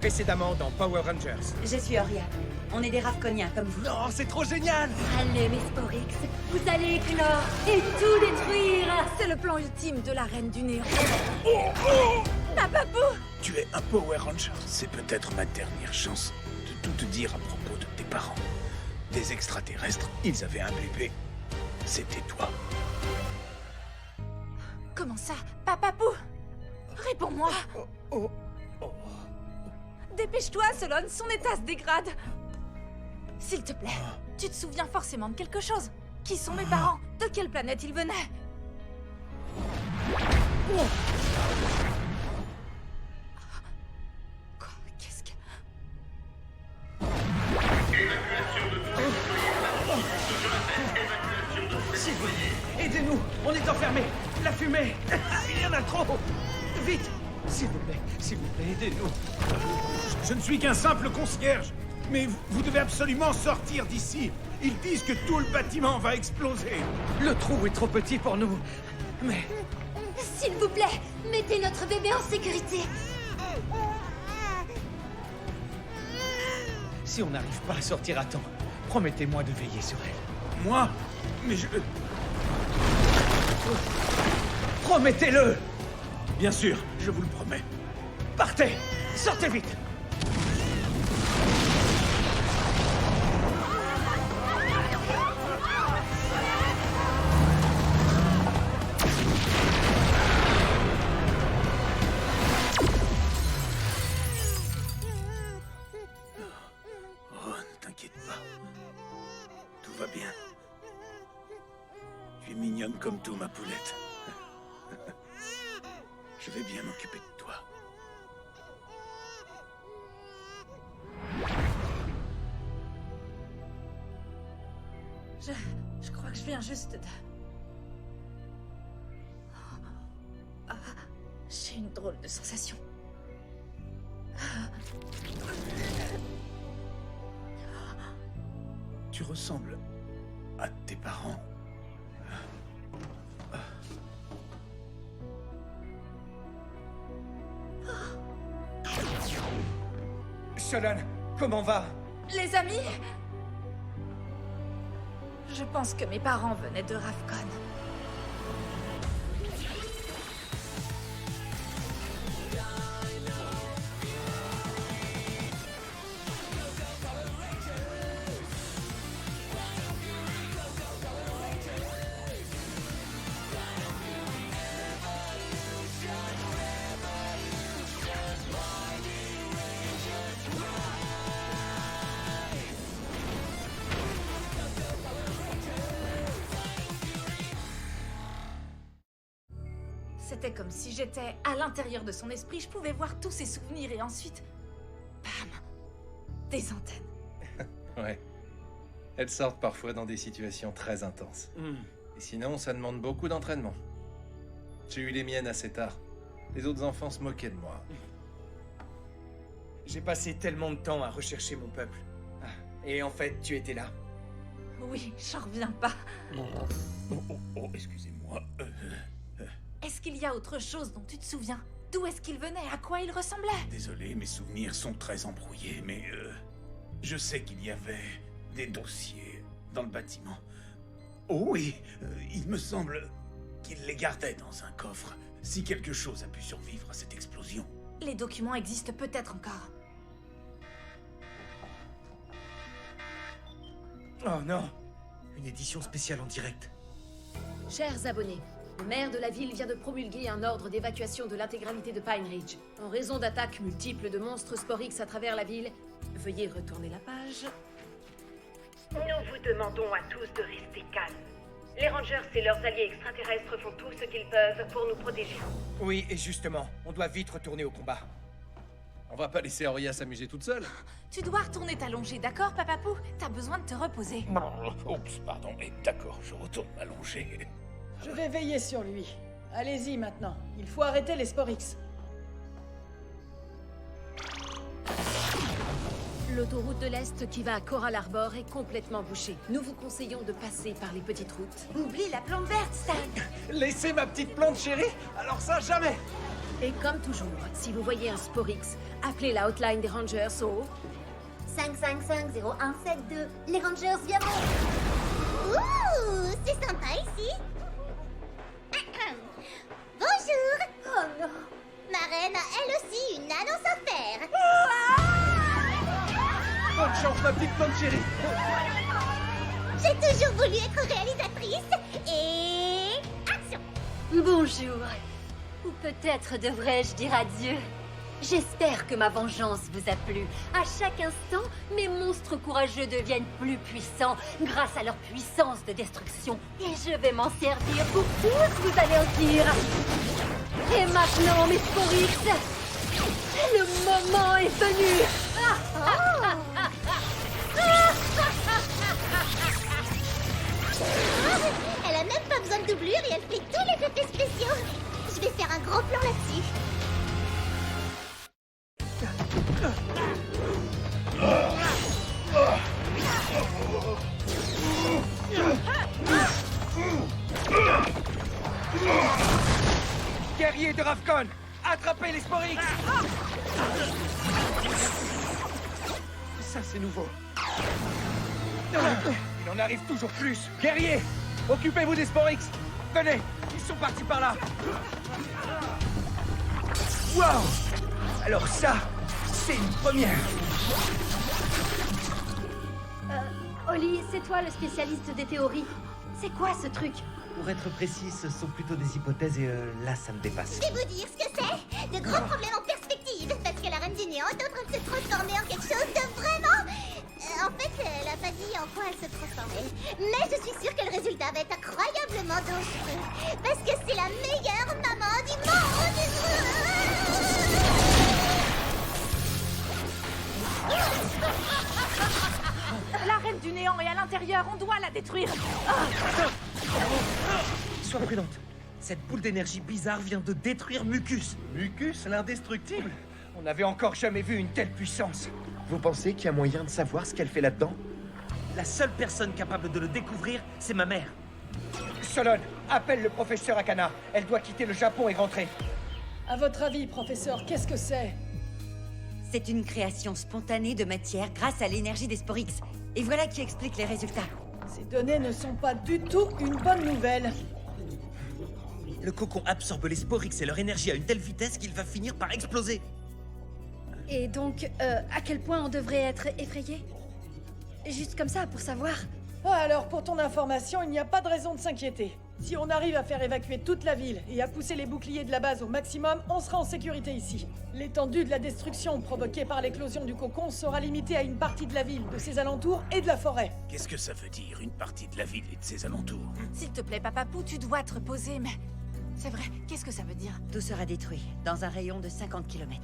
Précédemment dans Power Rangers. Je suis Oriane. On est des Ravconiens comme vous. Non, c'est trop génial! Allez, mes Sporix, vous allez éclore et tout détruire. C'est le plan ultime de la Reine du Néant. Papapou! Tu es un Power Ranger. C'est peut-être ma dernière chance de tout te dire à propos de tes parents. Des extraterrestres, ils avaient un bébé. C'était toi. Comment ça? Papapou! Réponds-moi! Dépêche-toi, Solon, son état se dégrade. S'il te plaît, tu te souviens forcément de quelque chose. Qui sont mes parents? De quelle planète ils venaient? Quoi? Qu'est-ce que... S'il vous plaît, aidez-nous! On est enfermés! La fumée! Il y en a trop! Vite! S'il vous plaît, aidez-nous! Je ne suis qu'un simple concierge. Mais vous devez absolument sortir d'ici. Ils disent que tout le bâtiment va exploser. Le trou est trop petit pour nous. Mais S'il vous plaît, mettez notre bébé en sécurité. si on n'arrive pas à sortir à temps, promettez-moi de veiller sur elle. Moi? Mais je... Promettez-le! Bien sûr, je vous le promets. Partez! Sortez vite! Oh, ne t'inquiète pas. Tout va bien. Tu es mignonne comme tout, ma poulette. Je vais bien m'occuper de toi. Je crois que je viens juste de... Ah, j'ai une drôle de sensation. Tu ressembles à tes parents. Solon, comment va? Les amis? Je pense que mes parents venaient de Ravcon. C'était comme si j'étais à l'intérieur de son esprit, je pouvais voir tous ses souvenirs et ensuite... Bam! Des antennes. Ouais. Elles sortent parfois dans des situations très intenses. Et sinon, ça demande beaucoup d'entraînement. J'ai eu les miennes assez tard. Les autres enfants se moquaient de moi. J'ai passé tellement de temps à rechercher mon peuple. Ah, et en fait, tu étais là. Oui, j'en reviens pas. Oh, excusez-moi. Est-ce qu'il y a autre chose dont tu te souviens? D'où est-ce qu'il venait? À quoi il ressemblait? Désolé, mes souvenirs sont très embrouillés, mais je sais qu'il y avait des dossiers dans le bâtiment. Oh oui, il me semble qu'il les gardait dans un coffre, si quelque chose a pu survivre à cette explosion. Les documents existent peut-être encore. Oh non! Une édition spéciale en direct. Chers abonnés, le maire de la ville vient de promulguer un ordre d'évacuation de l'intégralité de Pine Ridge. En raison d'attaques multiples de monstres Sporix à travers la ville, veuillez retourner la page. Nous vous demandons à tous de rester calmes. Les Rangers et leurs alliés extraterrestres font tout ce qu'ils peuvent pour nous protéger. Oui, et justement, on doit vite retourner au combat. On va pas laisser Auria s'amuser toute seule. Tu dois retourner t'allonger, d'accord, Papapou? T'as besoin de te reposer. Oups, pardon, et d'accord, je retourne m'allonger. Je vais veiller sur lui. Allez-y maintenant, il faut arrêter les Sporix. L'autoroute de l'Est qui va à Coral Harbor est complètement bouchée. Nous vous conseillons de passer par les petites routes. Oublie la plante verte, Stan! Laissez ma petite plante chérie? Alors ça, jamais! Et comme toujours, si vous voyez un Sporix, appelez la hotline des Rangers au... 555-0172. Les Rangers viendront. Ouh, c'est sympa ici. Bonjour. Oh non. Ma reine a elle aussi une annonce à faire. Bonne chance, ma petite femme chérie. J'ai toujours voulu être réalisatrice. Et... action. Bonjour. Ou peut-être devrais-je dire adieu. J'espère que ma vengeance vous a plu. À chaque instant, mes monstres courageux deviennent plus puissants grâce à leur puissance de destruction. Et je vais m'en servir pour tous, vous allez en dire. Et maintenant, mes Sporix, le moment est venu. Elle a même pas besoin de doublure et elle fait tous les effets spéciaux. Je vais faire un gros plan là-dessus. Guerrier de Ravkon, attrapez les Sporix. Ça, c'est nouveau. Il en arrive toujours plus. Guerrier, occupez-vous des Sporix. Venez, ils sont partis par là. Wow! Alors ça, c'est une première. Oli, c'est toi le spécialiste des théories. C'est quoi ce truc? Pour être précis, ce sont plutôt des hypothèses et là, ça me dépasse. Je vais vous dire ce que c'est. De gros problèmes en perspective. Parce que la reine du néant est en train de se transformer en quelque chose de vraiment... en fait, elle a pas dit en quoi elle se transformait. Mais je suis sûre que le résultat va être incroyablement dangereux. Parce que c'est la meilleure maman du monde. La reine du néant est à l'intérieur, on doit la détruire. Sois prudente. Cette boule d'énergie bizarre vient de détruire Mucus. Mucus, l'indestructible. On n'avait encore jamais vu une telle puissance. Vous pensez qu'il y a moyen de savoir ce qu'elle fait là-dedans? La seule personne capable de le découvrir, c'est ma mère. Solon, appelle le professeur Akana. Elle doit quitter le Japon et rentrer. À votre avis, professeur, qu'est-ce que c'est? C'est une création spontanée de matière grâce à l'énergie des Sporix. Et voilà qui explique les résultats. Ces données ne sont pas du tout une bonne nouvelle. Le cocon absorbe les Sporix et leur énergie à une telle vitesse qu'il va finir par exploser. Et donc, à quel point on devrait être effrayé? Juste comme ça, pour savoir. Ah, alors, pour ton information, il n'y a pas de raison de s'inquiéter. Si on arrive à faire évacuer toute la ville et à pousser les boucliers de la base au maximum, on sera en sécurité ici. L'étendue de la destruction provoquée par l'éclosion du cocon sera limitée à une partie de la ville, de ses alentours et de la forêt. Qu'est-ce que ça veut dire, une partie de la ville et de ses alentours? S'il te plaît, Papapou, tu dois te reposer, mais... C'est vrai, qu'est-ce que ça veut dire? Tout sera détruit, dans un rayon de 50 km.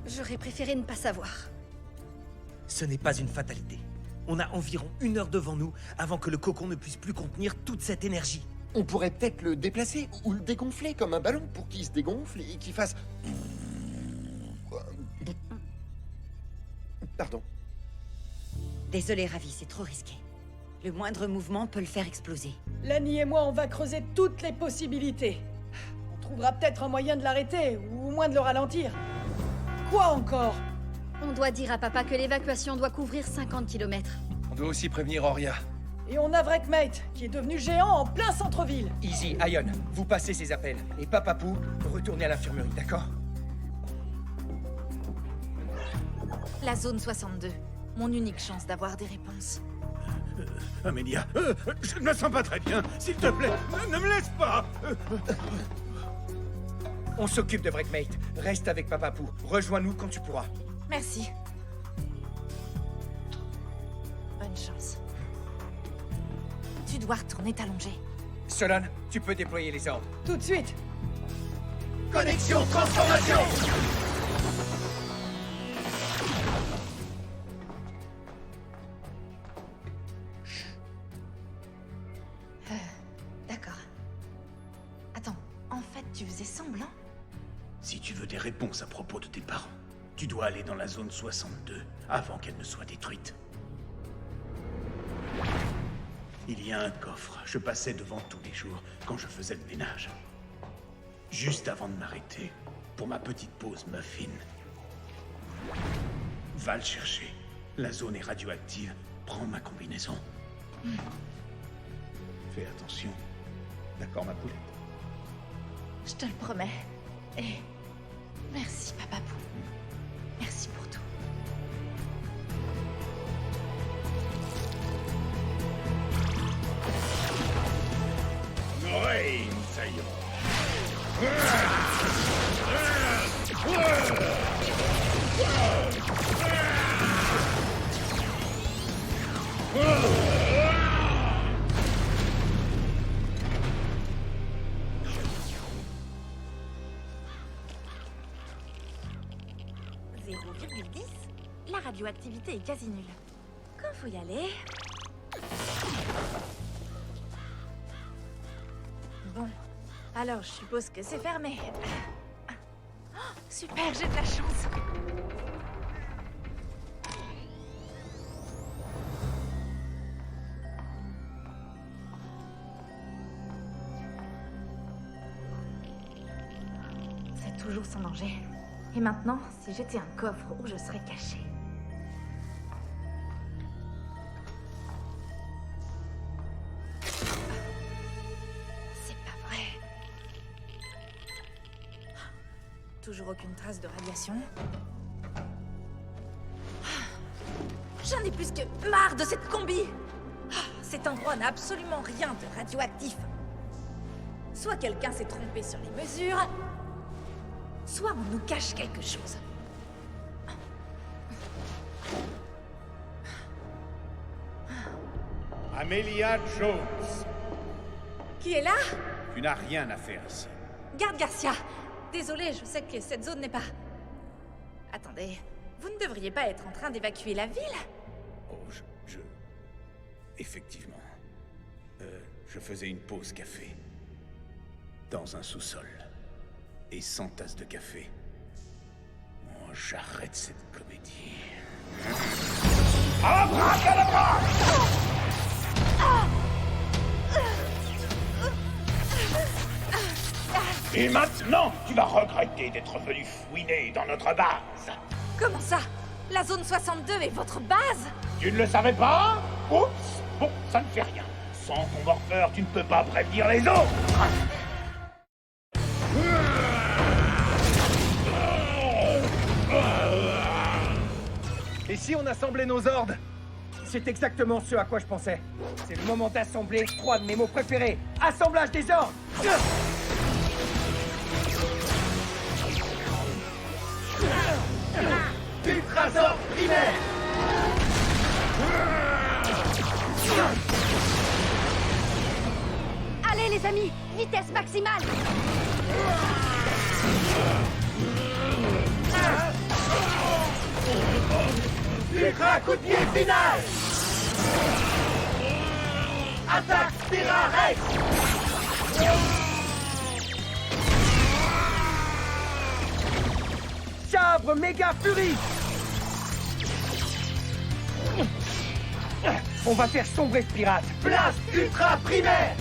J'aurais préféré ne pas savoir. Ce n'est pas une fatalité. On a environ 1 heure devant nous avant que le cocon ne puisse plus contenir toute cette énergie. On pourrait peut-être le déplacer ou le dégonfler comme un ballon pour qu'il se dégonfle et qu'il fasse... Pardon. Désolé, Ravi, c'est trop risqué. Le moindre mouvement peut le faire exploser. Lani et moi, on va creuser toutes les possibilités. On trouvera peut-être un moyen de l'arrêter, ou au moins de le ralentir. Quoi encore? On doit dire à papa que l'évacuation doit couvrir 50 km. On doit aussi prévenir Oria. Et on a Wreckmate, qui est devenu géant en plein centre-ville. Easy, Ion, vous passez ces appels. Et Papapou, retournez à l'infirmerie, d'accord? La zone 62. Mon unique chance d'avoir des réponses. Amélia, je ne me sens pas très bien. S'il te plaît, ne me laisse pas. On s'occupe de Wreckmate. Reste avec Papapou. Rejoins-nous quand tu pourras. Merci. Bonne chance. Tu dois retourner t'allonger. Solon, tu peux déployer les ordres. Tout de suite. Connexion, transformation! D'accord. Attends, en fait, tu faisais semblant? Si tu veux des réponses à propos de tes parents, tu dois aller dans la zone 62 avant qu'elle ne soit détruite. Il y a un coffre. Je passais devant tous les jours quand je faisais le ménage. Juste avant de m'arrêter pour ma petite pause muffin. Va le chercher. La zone est radioactive. Prends ma combinaison. Fais attention. D'accord, ma poulette? Je te le promets. Et merci, Papa Pou. Merci pour tout. Oui, ça y est... 0,10. La radioactivité est quasi nulle. Quand faut y aller... Bon, alors je suppose que c'est fermé. Oh, super, j'ai de la chance. C'est toujours sans danger. Et maintenant, si j'étais un coffre où je serais caché. Toujours aucune trace de radiation. J'en ai plus que marre de cette combi. Cet endroit n'a absolument rien de radioactif. Soit quelqu'un s'est trompé sur les mesures, soit on nous cache quelque chose. Amelia Jones. Qui est là? Tu n'as rien à faire ici. Garde Garcia. Désolée, je sais que cette zone n'est pas... Attendez, vous ne devriez pas être en train d'évacuer la ville? Oh, Effectivement. Je faisais une pause café. Dans un sous-sol. Et sans tasse de café. Oh, j'arrête cette comédie. Abracadabra! Et maintenant, tu vas regretter d'être venu fouiner dans notre base. Comment ça? La zone 62 est votre base? Tu ne le savais pas? Oups! Bon, ça ne fait rien. Sans ton morpheur, tu ne peux pas prévenir les autres. Et si on assemblait nos ordres? C'est exactement ce à quoi je pensais. C'est le moment d'assembler 3 de mes mots préférés. Assemblage des ordres! Ultrasort primaire! Allez les amis, vitesse maximale! Ultra coup de pied final! Attaque Spira Rex! Sabre méga furie! On va faire sombrer ce pirate! Blast ultra primaire!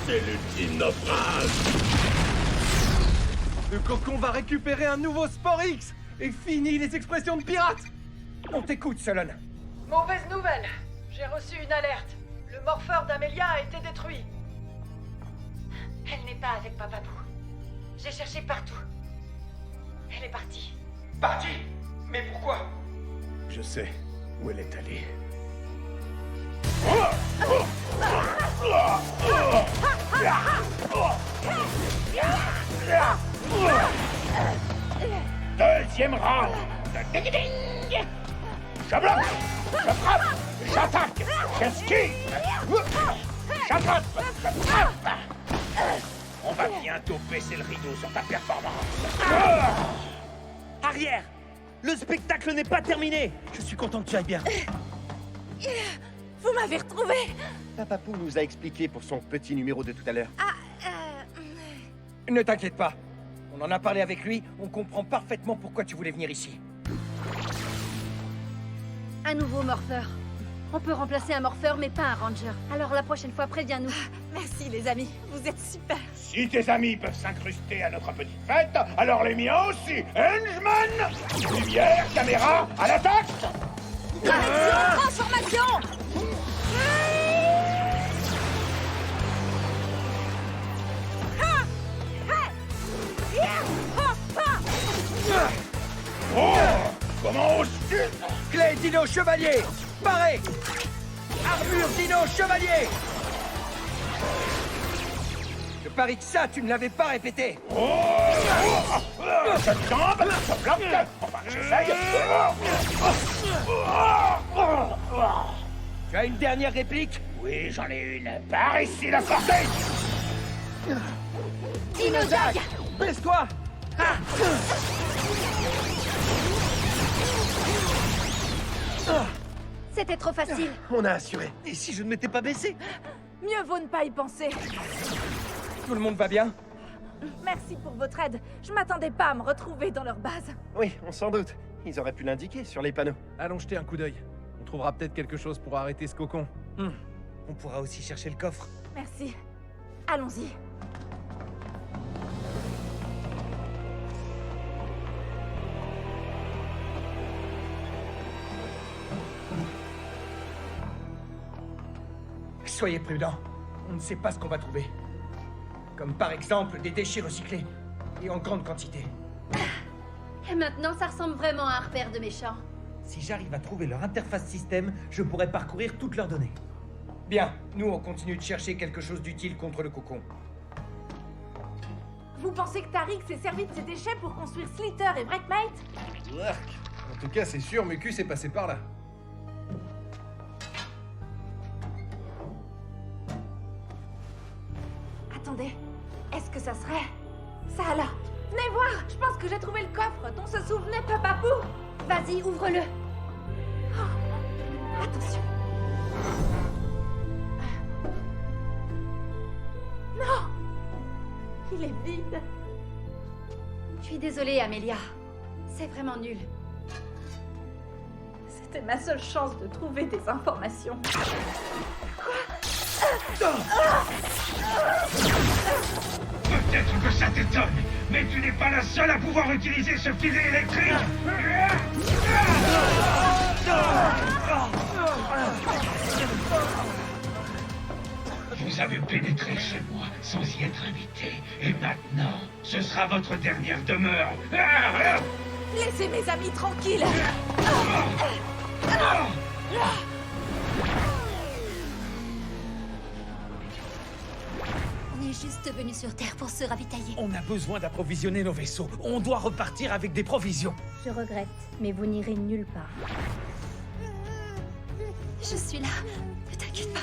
C'est l'ultime naufrage. Le cocon va récupérer un nouveau Spore X! Et fini les expressions de pirates! On t'écoute, Solon. Mauvaise nouvelle. J'ai reçu une alerte. Le morpheur d'Amelia a été détruit. Elle n'est pas avec Papa Pou. J'ai cherché partout. Elle est partie. Parti? Mais pourquoi? Je sais où elle est allée. Deuxième round. Ding-ding. Je bloque. Je frappe. J'attaque. J'esquive. J'attrape. Je frappe. On va bientôt baisser le rideau sur ta performance. Arrière! Le spectacle n'est pas terminé! Je suis content que tu ailles bien. Vous m'avez retrouvé! Papa Pou nous a expliqué pour son petit numéro de tout à l'heure. Ne t'inquiète pas. On en a parlé avec lui, on comprend parfaitement pourquoi tu voulais venir ici. nouveau morpheur. On peut remplacer un morpheur, mais pas un ranger. Alors la prochaine fois, préviens-nous. Merci les amis, vous êtes super. Si tes amis peuvent s'incruster à notre petite fête, alors les miens aussi. Henchman! Lumière, caméra, à l'attaque! Transformation. Oh! Comment oses-tu? Clé Dino Chevalier! Paré! Armure Dino Chevalier! Je parie que ça, tu ne l'avais pas répété! Ça tombe, ça bloque. Enfin, j'essaye. Tu as une dernière réplique? Oui, j'en ai une. Par ici, la sortie! Dinosaque! Baisse-toi! C'était trop facile. On a assuré. Et si je ne m'étais pas baissé? Mieux vaut ne pas y penser. Tout le monde va bien? Merci pour votre aide. Je m'attendais pas à me retrouver dans leur base. Oui, on s'en doute. Ils auraient pu l'indiquer sur les panneaux. Allons jeter un coup d'œil. On trouvera peut-être quelque chose pour arrêter ce cocon. On pourra aussi chercher le coffre. Merci. Allons-y. Soyez prudents. On ne sait pas ce qu'on va trouver. Comme par exemple des déchets recyclés. Et en grande quantité. Et maintenant, ça ressemble vraiment à un repère de méchants. Si j'arrive à trouver leur interface système, je pourrais parcourir toutes leurs données. Bien, nous on continue de chercher quelque chose d'utile contre le cocon. Vous pensez que Tariq s'est servi de ses déchets pour construire Slither et Breakmate? En tout cas, c'est sûr, Mucus est passé par là. Attendez, est-ce que ça serait... ça là? Venez voir, je pense que j'ai trouvé le coffre dont se souvenait Papapou. Vas-y, ouvre-le. Oh, attention. Non! Il est vide. Je suis désolée, Amélia. C'est vraiment nul. C'était ma seule chance de trouver des informations. Peut-être que ça t'étonne, mais tu n'es pas la seule à pouvoir utiliser ce filet électrique. Vous avez pénétré chez moi sans y être invité, et maintenant, ce sera votre dernière demeure. Laissez mes amis tranquilles. On est juste venu sur Terre pour se ravitailler. On a besoin d'approvisionner nos vaisseaux. On doit repartir avec des provisions. Je regrette, mais vous n'irez nulle part. Je suis là, ne t'inquiète pas.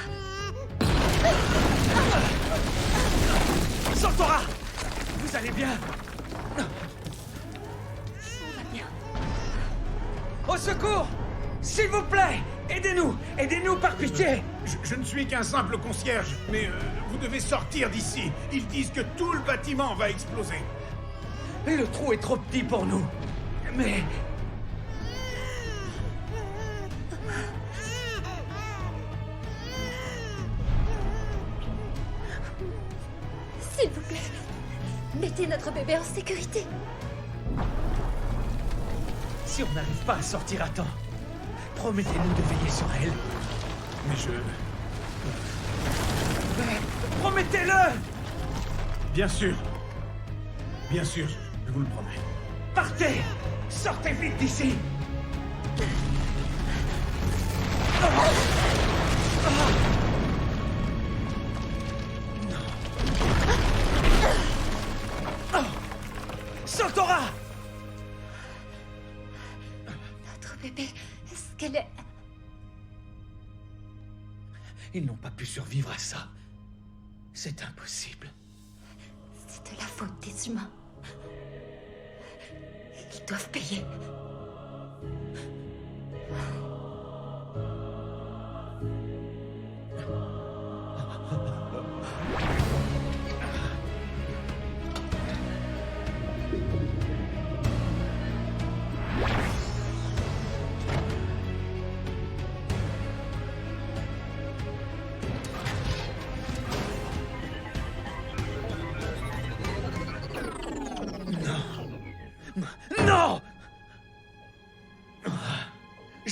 Santora! Vous allez bien? On va bien. Au secours! S'il vous plaît! Aidez-nous! Aidez-nous par pitié! Je ne suis qu'un simple concierge, mais vous devez sortir d'ici. Ils disent que tout le bâtiment va exploser. Le trou est trop petit pour nous. Mais... S'il vous plaît, mettez notre bébé en sécurité. Si on n'arrive pas à sortir à temps, promettez-nous de veiller sur elle. Mais je... Promettez-le! Bien sûr. Bien sûr, je vous le promets. Partez! Sortez vite d'ici! Santora! Notre bébé, est-ce qu'elle est... Ils n'ont pas pu survivre à ça. C'est impossible. C'est de la faute des humains. Ils doivent payer.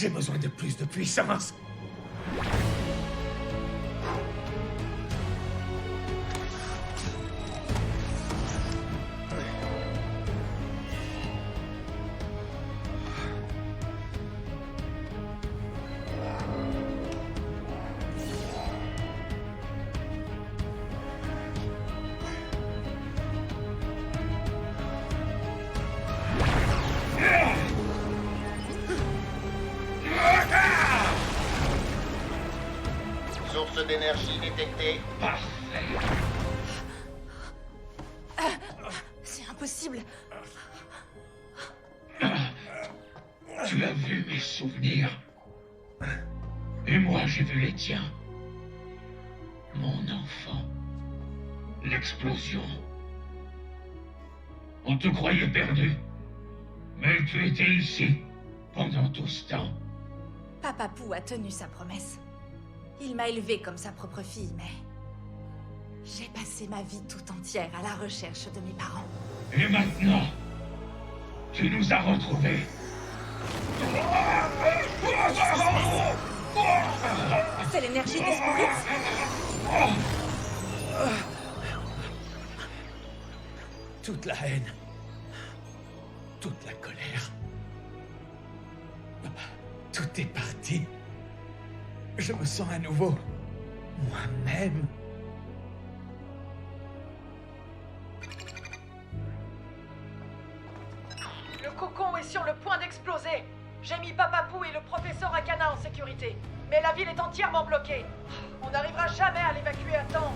J'ai besoin de plus de puissance. Source d'énergie détectée. C'est impossible. Tu as vu mes souvenirs. Et moi, j'ai vu les tiens. Mon enfant. L'explosion. On te croyait perdu. Mais tu étais ici, pendant tout ce temps. Papa Pou a tenu sa promesse. Il m'a élevée comme sa propre fille, mais... j'ai passé ma vie tout entière à la recherche de mes parents. Et maintenant, tu nous as retrouvés. C'est l'énergie des Sporix. Toute la haine. Toute la colère. Tout est parti. Je me sens à nouveau moi-même. Le cocon est sur le point d'exploser. J'ai mis Papa Pou et le professeur Akana en sécurité. Mais la ville est entièrement bloquée. On n'arrivera jamais à l'évacuer à temps.